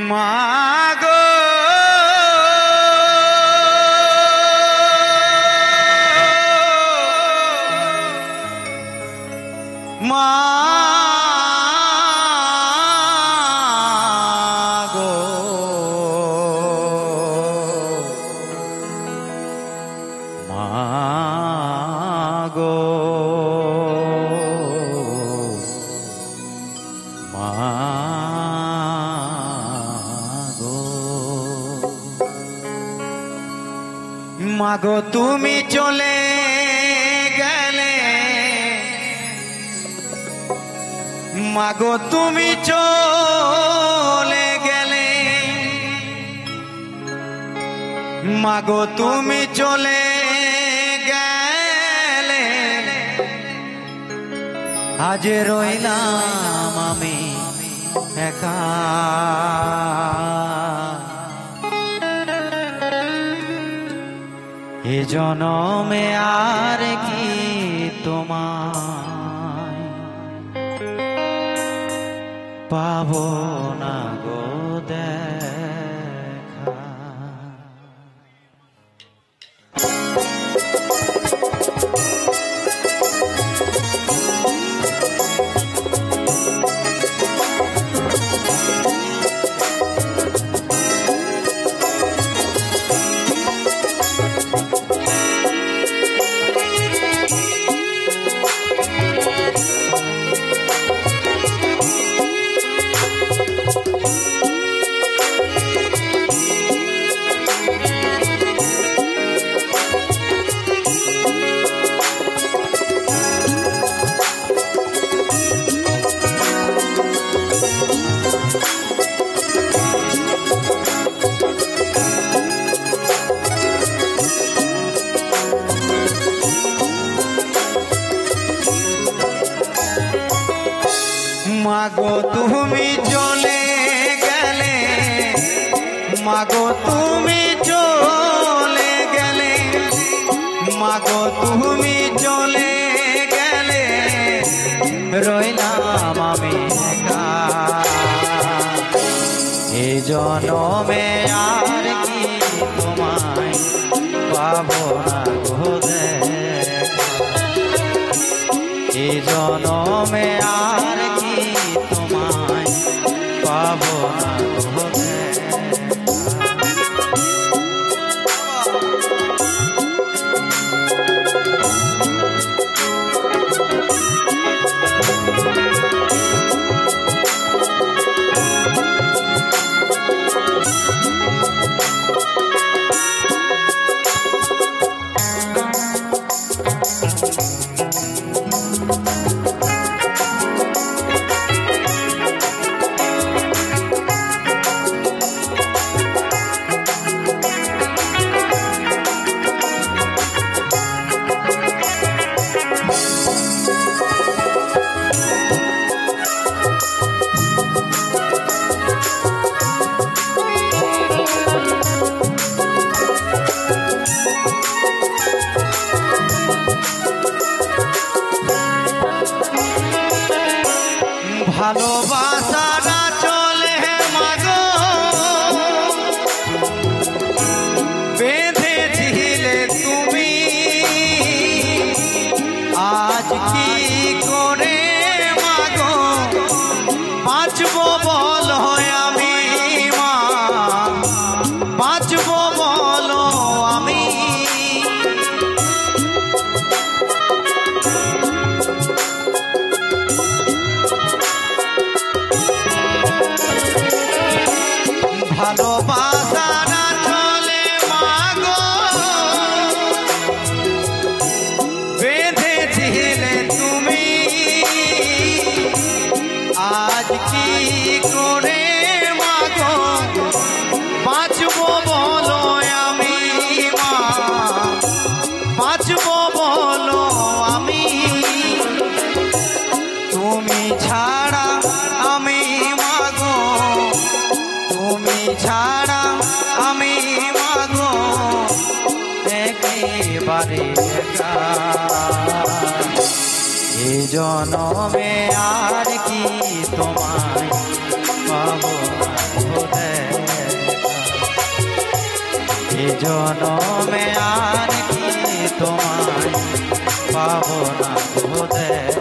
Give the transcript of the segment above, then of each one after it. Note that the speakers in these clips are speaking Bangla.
মাগো মাগো মাগো মাগো তুমি চলে গেলে মাগো তুমি চলে গেলে মাগো তুমি চলে গেলে আজ রইলাম আমি একা এ জনমে আর কি তোমায় পাবো না গো দেখা। মাগো তুমি চলে গেলে মাগো তুমি চলে গেলে মাগো তুমি চলে গেলে রইলাম আমি একা এ জনমে আর কি তোমায় পাবো না গো দেখা এ জনমে আর কি তোমায় পাবো না গো দেখা। ভালোবাসাটা চলে মাগো বেঁধেছিলে তুমি আজ কি করে মাগো বাঁচবো বলো আমি মা বাঁচবো বলো আমি ভালোবাসাটা চলে মাগো বেঁধেছিলে তুমি আজ কি করে মাগো বাঁচবো বলো আমি মা বাঁচবো বলো আমি তুমি ছাড়া আমি মাগো তুমি ছাড়া আমি মাগো একেবারে একা এই জনমে আর কি তোমায় পাবো জনমে আর কি তোমায় পাবো না গো দেখা।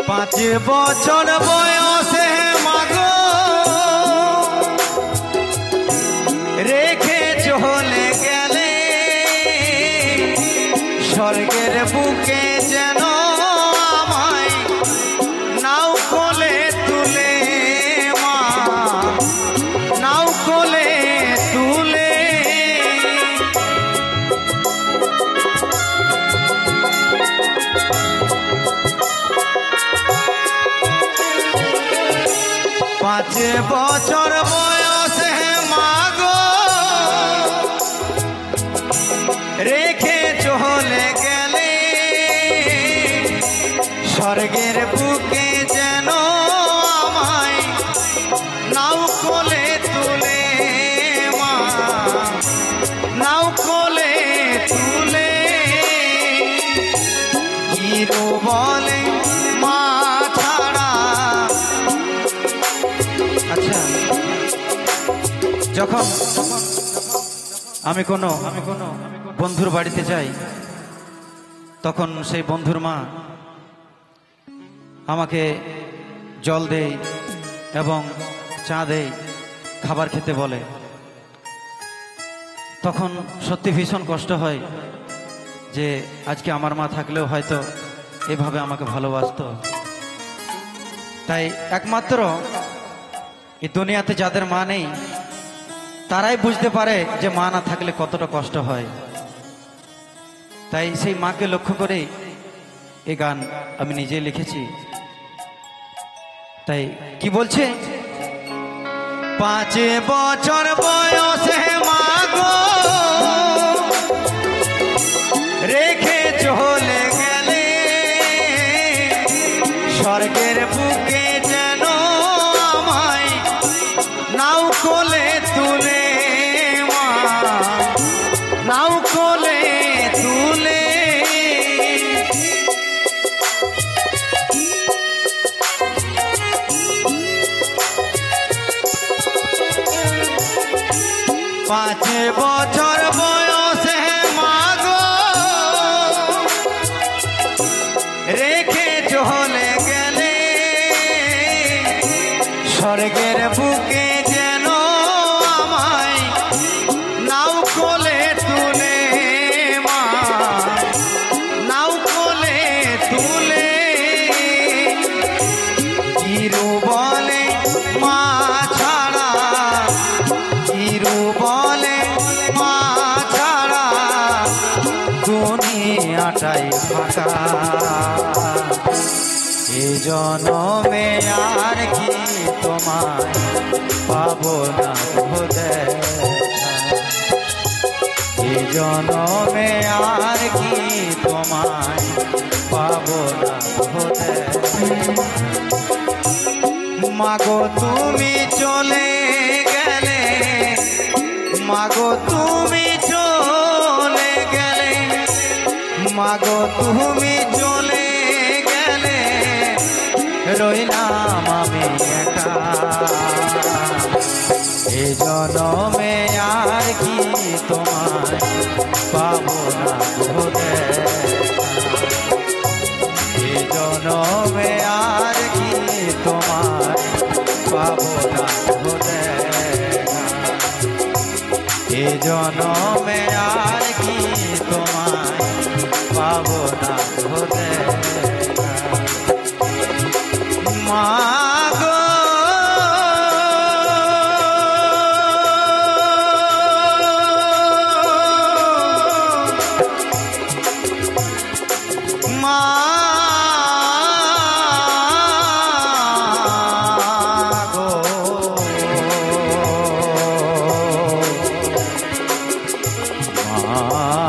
পাঁচ বছর বয়সে মাগো রেখে চলে গেলে স্বর্গের বুকে যেন আমায় নাও কোলে তুলে মা নাও কোলে তুলে। পাঁচ বছর বয়সে মাগো রেখে চলে গেলে স্বর্গের বুকে যেন আমায় নাও কোলে তুলে মা নাও কোলে তুলে। হিরো বলে মা ছাড়া। আচ্ছা, যখন আমি কোনো বন্ধুর বাড়িতে যাই তখন সেই বন্ধুর মা আমাকে জল দেয় এবং চা দেয়, খাবার খেতে বলে। তখন সত্যি ভীষণ কষ্ট হয় যে আজকে আমার মা থাকলেও হয়তো এভাবে আমাকে ভালোবাসতো। তাই একমাত্র এই দুনিয়াতে যাদের মা নেই তারাই বুঝতে পারে যে মা না থাকলে কতটা কষ্ট হয়। তাই সেই মাকে লক্ষ্য করে এই গান আমি নিজে লিখেছি। তাই কি বলছে, 5 বছর বয়সে মাগো রেখে চলে গেলে স্বর্গের বুকে যেন আমায় নাও কোলে তুলে মা নাও কোলে তুলে। পাঁচ বছর বয়সে মাগো রেখে চলে গেলে স্বর্গের বুকে যেন আমায় নাও কোলে তুলে মা নাও কোলে তুলে। হিরু বলে মা ছাড়া হিরু বলে মা ছাড়া দুনিয়াটাই ফাঁকা। এ জনমে আর কি তোমায় পাবো না গো দেখা। এ জনমে আর কি তোমায় পাবো না গো দেখা। মাগো তুমি চলে গেলে মাগো তুমি চলে গেলে মাগো তুমি চলে গেলে রইলাম আমি একা। এ জনমে আর কি তোমায় পাবো না গো দেখা। এ জনমে আর কি তোমায় পাবো না গো দেখা। এ জনমে আর কি তোমায় পাবো না গো দেখা। মাগো মা আ